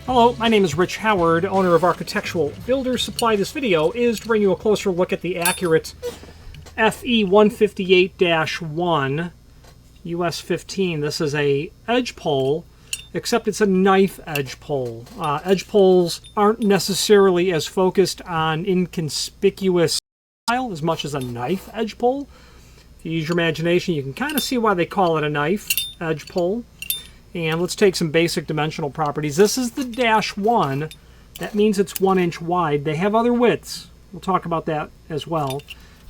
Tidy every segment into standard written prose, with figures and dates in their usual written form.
Hello, my name is Rich Howard, owner of Architectural Builders Supply. This video is to bring you a closer look at the Accurate FE158-1 US15. This is a edge pole, except it's a knife edge pole. Edge poles aren't necessarily as focused on inconspicuous style as much as a knife edge pole. If you use your imagination, you can kind of see why they call it a knife edge pole. And let's take some basic dimensional properties. This is the -1. That means it's 1 inch wide. They have other widths. We'll talk about that as well.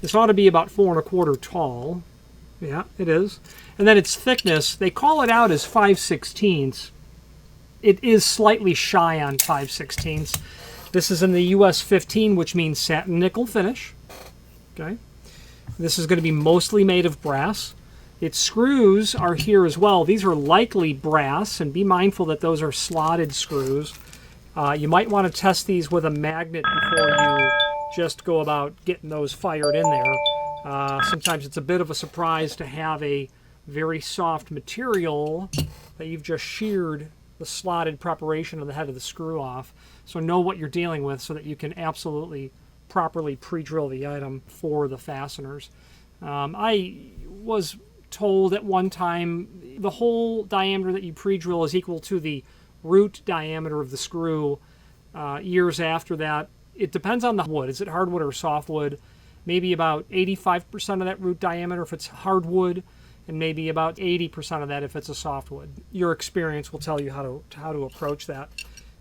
This ought to be about 4 1/4 tall. Yeah, it is. And then its thickness, they call it out as 5/16. It is slightly shy on 5/16. This is in the US15, which means satin nickel finish. Okay. This is going to be mostly made of brass. Its screws are here as well. These are likely brass, and be mindful that those are slotted screws. You might want to test these with a magnet before you just go about getting those fired in there. Sometimes it's a bit of a surprise to have a very soft material that you've just sheared the slotted preparation of the head of the screw off. So know what you're dealing with so that you can absolutely properly pre-drill the item for the fasteners. I was told at one time the whole diameter that you pre-drill is equal to the root diameter of the screw. Years after that, it depends on the wood. Is it hardwood or softwood? Maybe about 85% of that root diameter if it's hardwood, and maybe about 80% of that if it's a softwood. Your experience will tell you how to approach that.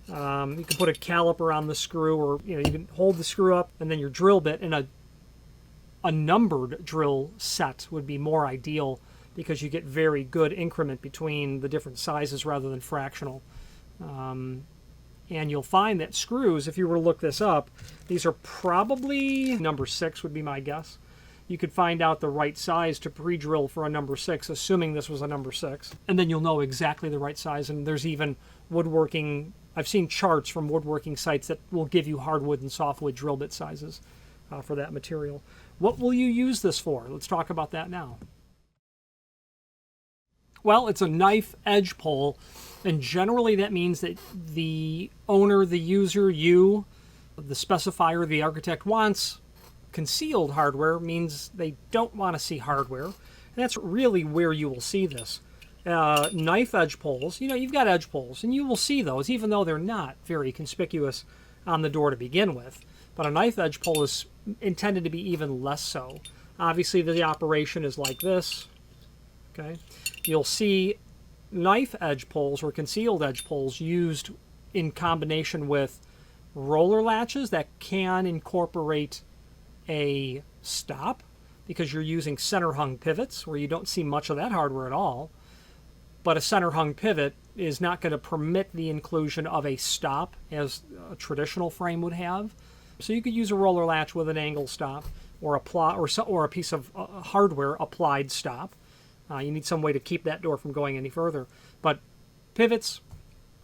You can put a caliper on the screw, or you can hold the screw up and then your drill bit, and a numbered drill set would be more ideal because you get very good increment between the different sizes rather than fractional. And you'll find that screws, if you were to look this up, these are probably number 6 would be my guess. You could find out the right size to pre-drill for a number 6, assuming this was a number 6. And then you'll know exactly the right size. And there's even woodworking, I've seen charts from woodworking sites that will give you hardwood and softwood drill bit sizes for that material. What will you use this for? Let's talk about that now. Well, it's a knife edge pole, and generally that means that the owner, the user, you, the specifier, the architect wants concealed hardware, means they don't want to see hardware. And that's really where you will see this. Knife edge poles, you've got edge poles, and you will see those, even though they're not very conspicuous on the door to begin with. But a knife edge pole is intended to be even less so. Obviously, the operation is like this. Okay, you'll see knife edge poles or concealed edge poles used in combination with roller latches that can incorporate a stop, because you're using center hung pivots where you don't see much of that hardware at all. But a center hung pivot is not going to permit the inclusion of a stop as a traditional frame would have. So you could use a roller latch with an angle stop, or a piece of hardware applied stop. You need some way to keep that door from going any further. But pivots,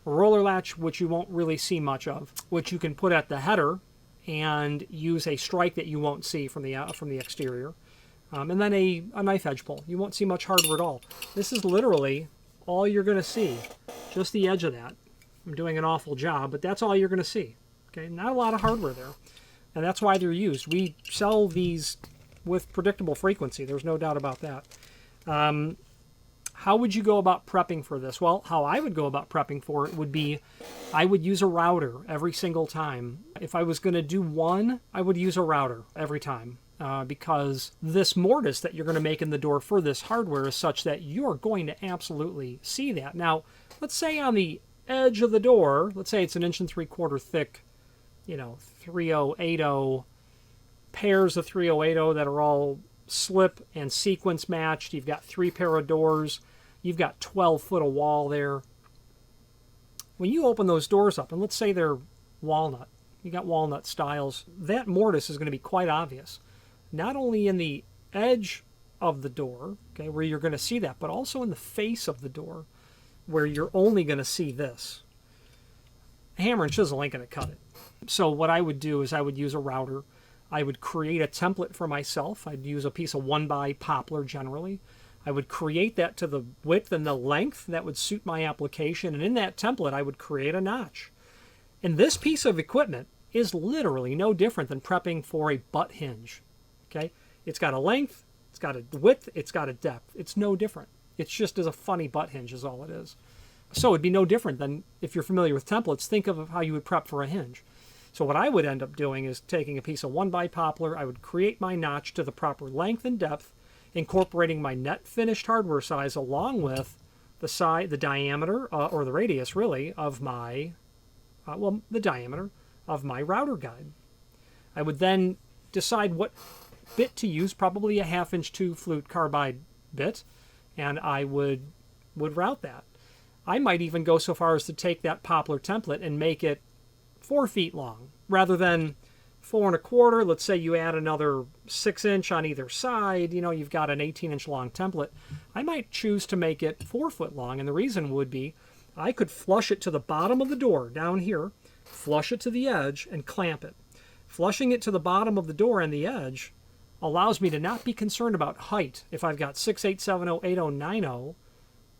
a roller latch, which you won't really see much of, which you can put at the header and use a strike that you won't see from the exterior. And then a knife edge pole. You won't see much hardware at all. This is literally all you're going to see, just the edge of that. I'm doing an awful job, but that's all you're going to see. Okay, not a lot of hardware there. And that's why they're used. We sell these with predictable frequency. There's no doubt about that. How would you go about prepping for this? Well, how I would go about prepping for it would be, I would use a router every single time. If I was going to do one, I would use a router every time. Because this mortise that you're going to make in the door for this hardware is such that you're going to absolutely see that. Now, let's say on the edge of the door, let's say it's 1 3/4 inch thick, 3080 pairs of 3080 that are all slip and sequence matched. You've got 3 pair of doors. You've got 12 foot of wall there. When you open those doors up, and let's say they're walnut, you got walnut styles, that mortise is going to be quite obvious. Not only in the edge of the door, okay, where you're going to see that, but also in the face of the door, where you're only going to see this. A hammer and chisel ain't going to cut it. So what I would do is I would use a router. I would create a template for myself. I'd use a piece of 1x poplar generally. I would create that to the width and the length that would suit my application, and in that template I would create a notch. And this piece of equipment is literally no different than prepping for a butt hinge. Okay? It's got a length, it's got a width, it's got a depth. It's no different. It's just as a funny butt hinge is all it is. So it'd be no different than if you're familiar with templates, think of how you would prep for a hinge. So what I would end up doing is taking a piece of 1x poplar, I would create my notch to the proper length and depth, incorporating my net finished hardware size along with the diameter, or the radius really, of my, the diameter of my router guide. I would then decide what bit to use, probably a 1/2 inch 2 flute carbide bit, and I would route that. I might even go so far as to take that poplar template and make it 4 feet long rather than 4 1/4. Let's say you add another 6 inch on either side. You know, you've got an 18-inch long template. I might choose to make it 4 foot long, and the reason would be I could flush it to the bottom of the door down here, flush it to the edge, and clamp it. Flushing it to the bottom of the door and the edge allows me to not be concerned about height. If I've got 6, 8, 7, 0, 8, 0, 9, 0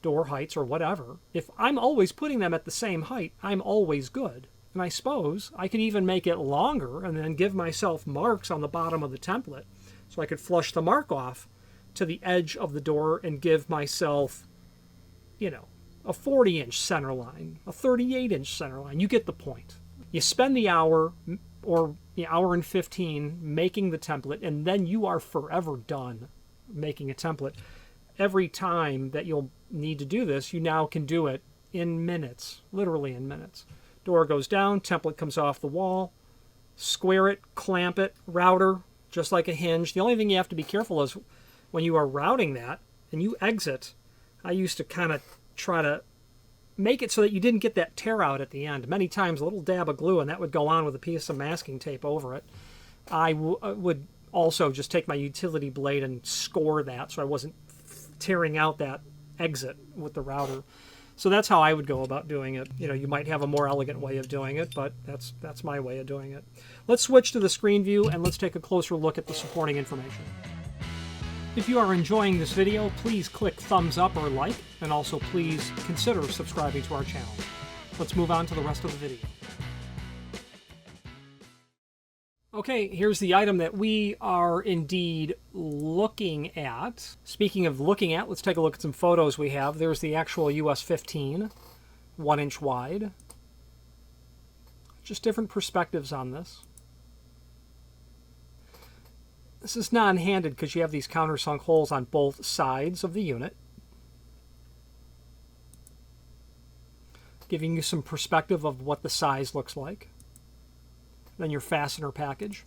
door heights or whatever, if I'm always putting them at the same height, I'm always good. And I suppose I could even make it longer and then give myself marks on the bottom of the template. So I could flush the mark off to the edge of the door and give myself, you know, a 40-inch center line, a 38-inch center line. You get the point. You spend the hour or the hour and 15 making the template, and then you are forever done making a template. Every time that you'll need to do this, you now can do it in minutes, literally in minutes. Door goes down, template comes off the wall, square it, clamp it, router, just like a hinge. The only thing you have to be careful is when you are routing that and you exit, I used to kind of try to make it so that you didn't get that tear out at the end. Many times a little dab of glue and that would go on with a piece of masking tape over it. I would also just take my utility blade and score that so I wasn't tearing out that exit with the router. So that's how I would go about doing it. You know, you might have a more elegant way of doing it, but that's my way of doing it. Let's switch to the screen view and let's take a closer look at the supporting information. If you are enjoying this video, please click thumbs up or like, and also please consider subscribing to our channel. Let's move on to the rest of the video. Okay, here's the item that we are indeed looking at. Speaking of looking at, let's take a look at some photos we have. There's the actual US15, 1 inch wide. Just different perspectives on this. This is non-handed because you have these countersunk holes on both sides of the unit, giving you some perspective of what the size looks like. Then your fastener package.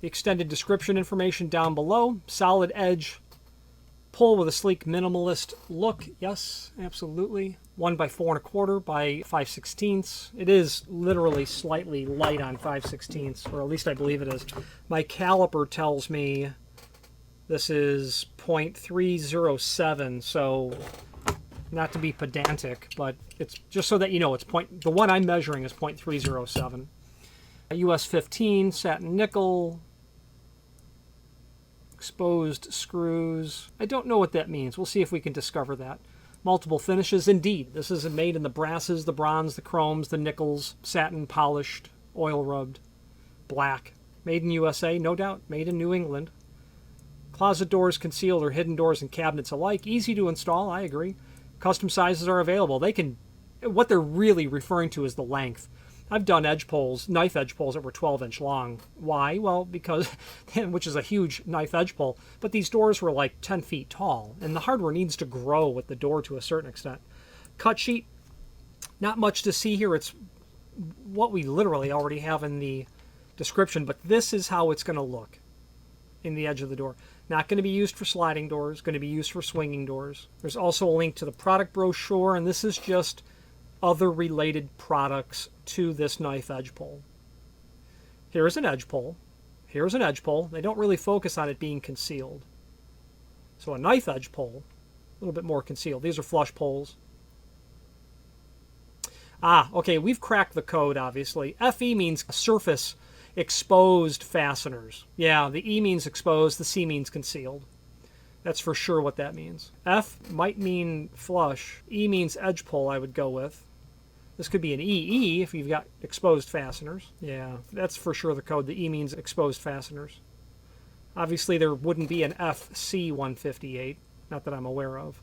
The extended description information down below. Solid edge pull with a sleek minimalist look. Yes, absolutely. 1 by 4 1/4 by 5/16. It is literally slightly light on 5/16, or at least I believe it is. My caliper tells me this is 0.307, so not to be pedantic, but it's just so that you know, the one I'm measuring is 0.307. US15 satin nickel, exposed screws. I don't know what that means. We'll see if we can discover that. Multiple finishes. Indeed, this is made in the brasses, the bronze, the chromes, the nickels, satin, polished, oil rubbed, black. Made in USA, no doubt. Made in New England. Closet doors, concealed or hidden doors, and cabinets alike. Easy to install, I agree. Custom sizes are available. What they're really referring to is the length. I've done edge poles, knife edge poles that were 12-inch long. Why? Well, because, which is a huge knife edge pole, but these doors were like 10 feet tall, and the hardware needs to grow with the door to a certain extent. Cut sheet, not much to see here. It's what we literally already have in the description, but this is how it's going to look in the edge of the door. Not going to be used for sliding doors, going to be used for swinging doors. There's also a link to the product brochure, and this is just other related products to this knife edge pole. Here's an edge pole. Here's an edge pole. They don't really focus on it being concealed. So a knife edge pole, a little bit more concealed. These are flush poles. Okay, we've cracked the code, obviously. FE means surface exposed fasteners. Yeah, the E means exposed, the C means concealed. That's for sure what that means. F might mean flush. E means edge pole, I would go with. This could be an EE if you've got exposed fasteners. Yeah, that's for sure the code. The E means exposed fasteners. Obviously, there wouldn't be an FE158, not that I'm aware of.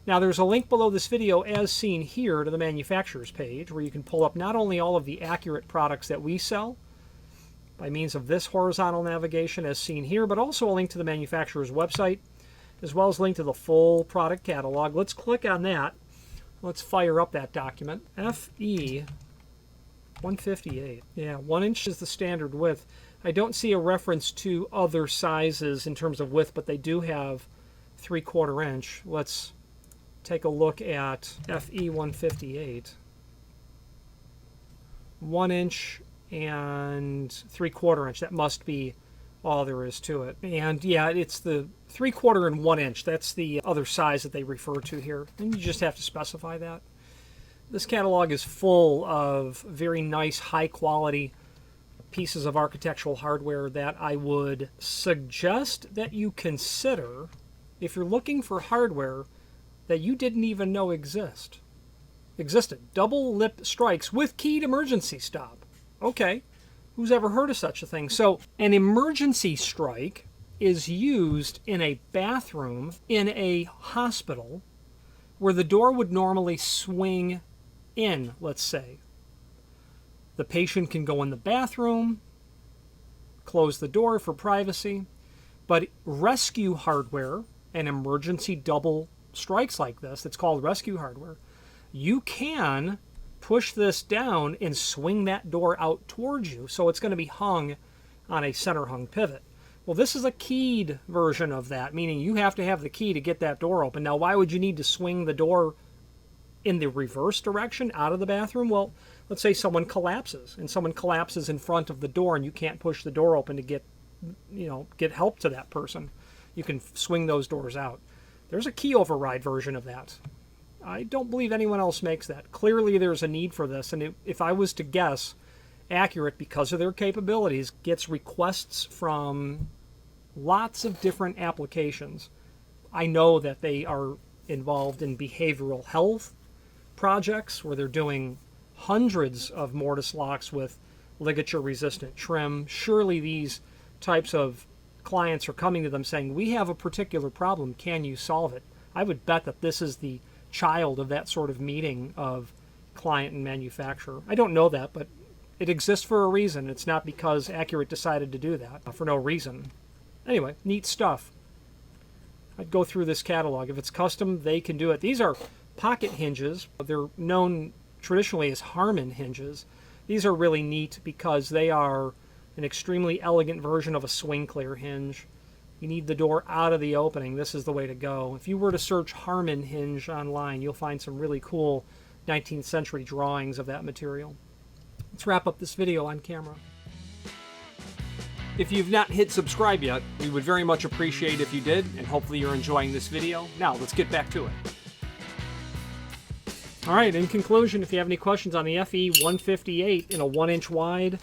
Now, there's a link below this video, as seen here, to the manufacturer's page, where you can pull up not only all of the Accurate products that we sell by means of this horizontal navigation, as seen here, but also a link to the manufacturer's website, as well as a link to the full product catalog. Let's click on that. Let's fire up that document. FE158. Yeah, 1 inch is the standard width. I don't see a reference to other sizes in terms of width, but they do have 3/4 inch. Let's take a look at FE158. 1 inch and 3/4 inch. That must be all there is to it. And yeah, it's the 3/4 and 1 inch. That's the other size that they refer to here. And you just have to specify that. This catalog is full of very nice, high quality pieces of architectural hardware that I would suggest that you consider if you're looking for hardware that you didn't even know existed. Double lip strikes with keyed emergency stop. Okay, who's ever heard of such a thing? So an emergency strike is used in a bathroom in a hospital where the door would normally swing in, let's say. The patient can go in the bathroom, close the door for privacy, but rescue hardware and emergency double strikes like this, it's called rescue hardware, you can push this down and swing that door out towards you, so it's going to be hung on a center hung pivot. Well, this is a keyed version of that, meaning you have to have the key to get that door open. Now, why would you need to swing the door in the reverse direction out of the bathroom? Well, let's say someone collapses, and someone collapses in front of the door, and you can't push the door open to get help to that person. You can swing those doors out. There's a key override version of that. I don't believe anyone else makes that. Clearly, there's a need for this, and if I was to guess, Accurate, because of their capabilities, gets requests from lots of different applications. I know that they are involved in behavioral health projects where they're doing hundreds of mortise locks with ligature-resistant trim. Surely these types of clients are coming to them saying, we have a particular problem, can you solve it? I would bet that this is the child of that sort of meeting of client and manufacturer. I don't know that, but it exists for a reason. It's not because Accurate decided to do that for no reason. Anyway, neat stuff. I'd go through this catalog. If it's custom, they can do it. These are pocket hinges. They're known traditionally as Harmon hinges. These are really neat because they are an extremely elegant version of a swing clear hinge. You need the door out of the opening. This is the way to go. If you were to search Harmon hinge online, you'll find some really cool 19th century drawings of that material. Let's wrap up this video on camera. If you've not hit subscribe yet, we would very much appreciate if you did, and hopefully you're enjoying this video. Now, let's get back to it. All right, in conclusion, if you have any questions on the FE158 in a 1 inch wide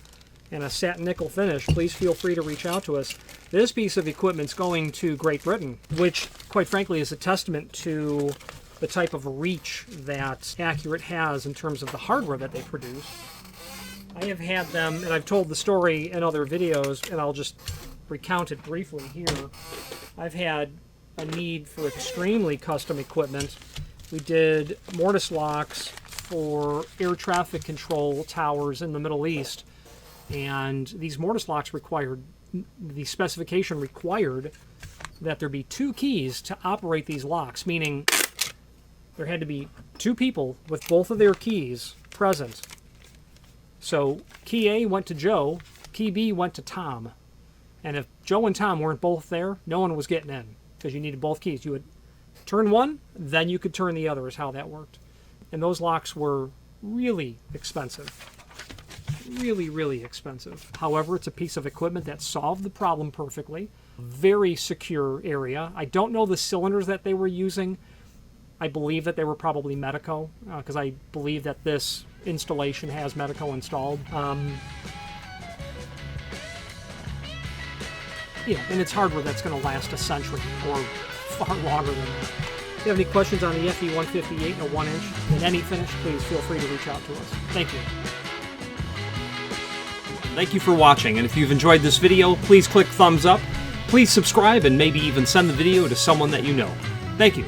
and a satin nickel finish, please feel free to reach out to us. This piece of equipment's going to Great Britain, which, quite frankly, is a testament to the type of reach that Accurate has in terms of the hardware that they produce. I have had them, and I've told the story in other videos, and I'll just recount it briefly here. I've had a need for extremely custom equipment. We did mortise locks for air traffic control towers in the Middle East, and these mortise locks required, the specification required that there be 2 keys to operate these locks, meaning there had to be 2 people with both of their keys present. So key A went to Joe, key B went to Tom. And if Joe and Tom weren't both there, no one was getting in because you needed both keys. You would turn one, then you could turn the other is how that worked. And those locks were really expensive. Really, really expensive. However, it's a piece of equipment that solved the problem perfectly. Very secure area. I don't know the cylinders that they were using. I believe that they were probably Medico, because I believe that this installation has Medico installed. And it's hardware that's going to last a century or far longer than that. If you have any questions on the FE158 and a 1-inch in any finish, please feel free to reach out to us. Thank you. Thank you for watching, and if you've enjoyed this video, please click thumbs up, please subscribe, and maybe even send the video to someone that you know. Thank you.